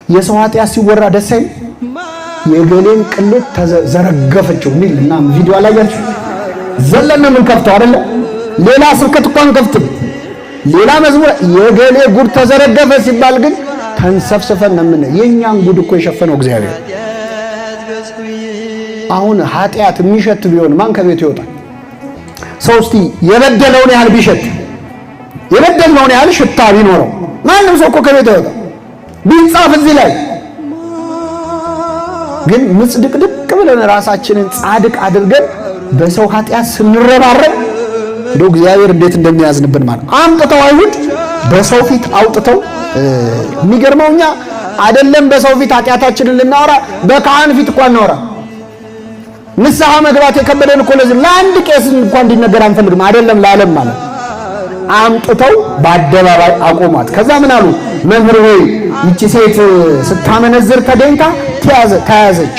የሰው ኃጢአት ሲወራ ደስ አይል የገሌን ቅሌት ተዘረገፈችው ሚልና ቪዲዮ አላያችሁ ዘለነ ምን ከፍተው አይደለ ሌላ ስብከት እንኳን ከፍተው ሌላ መዝሙር የገሌ ጉድ ተዘረገፈ ሲባል ግን ተንሰፍስፈን ምን የኛን ጉድ እኮ የሸፈነው እግዚአብሔር አሁን ኃጢአት የሚሸት ቢሆን ማን ከቤት ይወጣል ሰው እስቲ የበደለውን ያህል ቢሸት የበደለውን ያህል ሽታ ቢኖረው ማንም ሰው እኮ ከቤት ይወጣ ቢጻፍ እዚህ ላይ ግን ምጽድቅድቅ ብለን ራሳችንን ጻድቅ አድርገን በሰው ኃጢአት ስንረባረብ እንደው እግዚአብሔር እንዴት እንደሚያዝንብን ማለት አምጥተው አይሁድ በሰው ፊት አውጥተው የሚገርመውኛ አይደለም በሰው ፊት ኃጢአታችንን ልናወራ በካህን ፊት እንኳን እናወራ ንስሐ መግባት የከበደን እኮ ለዚህ ለአንድ ቄስ እንኳን እንዲነገር አንፈልግም አይደለም ለዓለም ማለት አምጥተው በአደባባይ አቆሟት ከዛ ምን አሉ መምህር ሆይ ይቺ ሴት ስታመነዝር ተገኝታ ተያዘች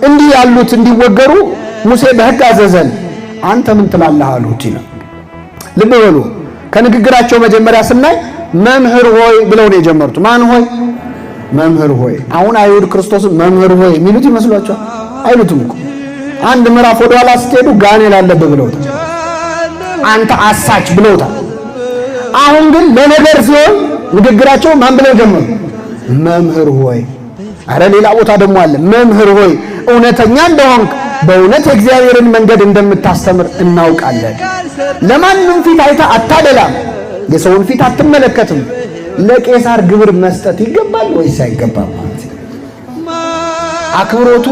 እንዲህ ያሉት እንዲወገሩ ሙሴ በሕግ አዘዘን አንተ ምን ትላለህ አሉት ይላል ልብ በሉ ከንግግራቸው መጀመሪያ ስናይ መምህር ሆይ ብለው ነው የጀመሩት ማን ሆይ መምህር ሆይ አሁን አይሁድ ክርስቶስን መምህር ሆይ የሚሉት ይመስሏቸዋል አይሉትም እኮ አንድ ምዕራፍ ወደ ኋላ ስትሄዱ ጋኔል አለበት ብለውታል አንተ አሳች ብለውታል አሁን ግን ለነገር ሲሆን ንግግራቸው ማን ብለው ጀመሩ መምህር ሆይ አረ ሌላ ቦታ ደግሞ አለ መምህር ሆይ እውነተኛ እንደሆንክ በእውነት የእግዚአብሔርን መንገድ እንደምታስተምር እናውቃለን ለማንም ፊት አይታ አታደላም የሰውን ፊት አትመለከትም ለቄሳር ግብር መስጠት ይገባል ወይስ አይገባም አክብሮቱ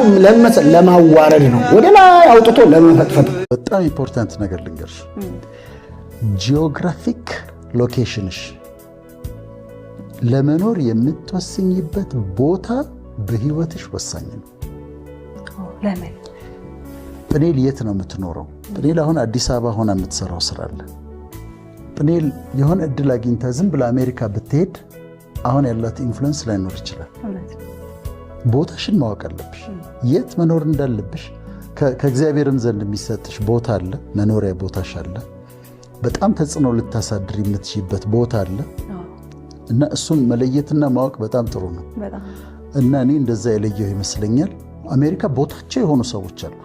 ለማዋረድ ነው ወደ ላይ አውጥቶ ለመፈጥፈጥ በጣም ኢምፖርታንት ነገር ልንገርሽ ጂኦግራፊክ ሎኬሽንሽ ለመኖር የምትወስኝበት ቦታ በህይወትሽ ወሳኝ ነው ለምን ጵኔል የት ነው የምትኖረው ጵኔል አሁን አዲስ አበባ ሆና የምትሰራው ስራ አለ ጵኔል የሆነ እድል አግኝታ ዝም ብላ አሜሪካ ብትሄድ አሁን ያላት ኢንፍሉዌንስ ላይኖር ይችላል ቦታሽን ማወቅ አለብሽ የት መኖር እንዳለብሽ ከእግዚአብሔርም ዘንድ የሚሰጥሽ ቦታ አለ መኖሪያ ቦታሽ አለ በጣም ተጽዕኖ ልታሳድር የምትችይበት ቦታ አለ እና እሱን መለየትና ማወቅ በጣም ጥሩ ነው እና እኔ እንደዛ የለየው ይመስለኛል አሜሪካ ቦታቸው የሆኑ ሰዎች አሉ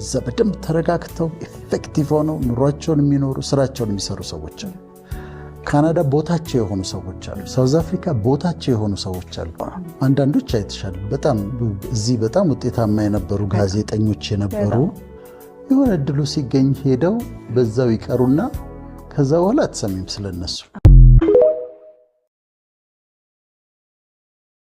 እዛ በደንብ ተረጋግተው ኢፌክቲቭ ሆነው ኑሯቸውን የሚኖሩ ስራቸውን የሚሰሩ ሰዎች አሉ ካናዳ ቦታቸው የሆኑ ሰዎች አሉ ሳውዝ አፍሪካ ቦታቸው የሆኑ ሰዎች አሉ አንዳንዶች አይተሻል በጣም እዚህ በጣም ውጤታማ የነበሩ ጋዜጠኞች የነበሩ የሆነ እድሉ ሲገኝ ሄደው በዛው ይቀሩና ከዛ በኋላ አትሰሚም ስለነሱ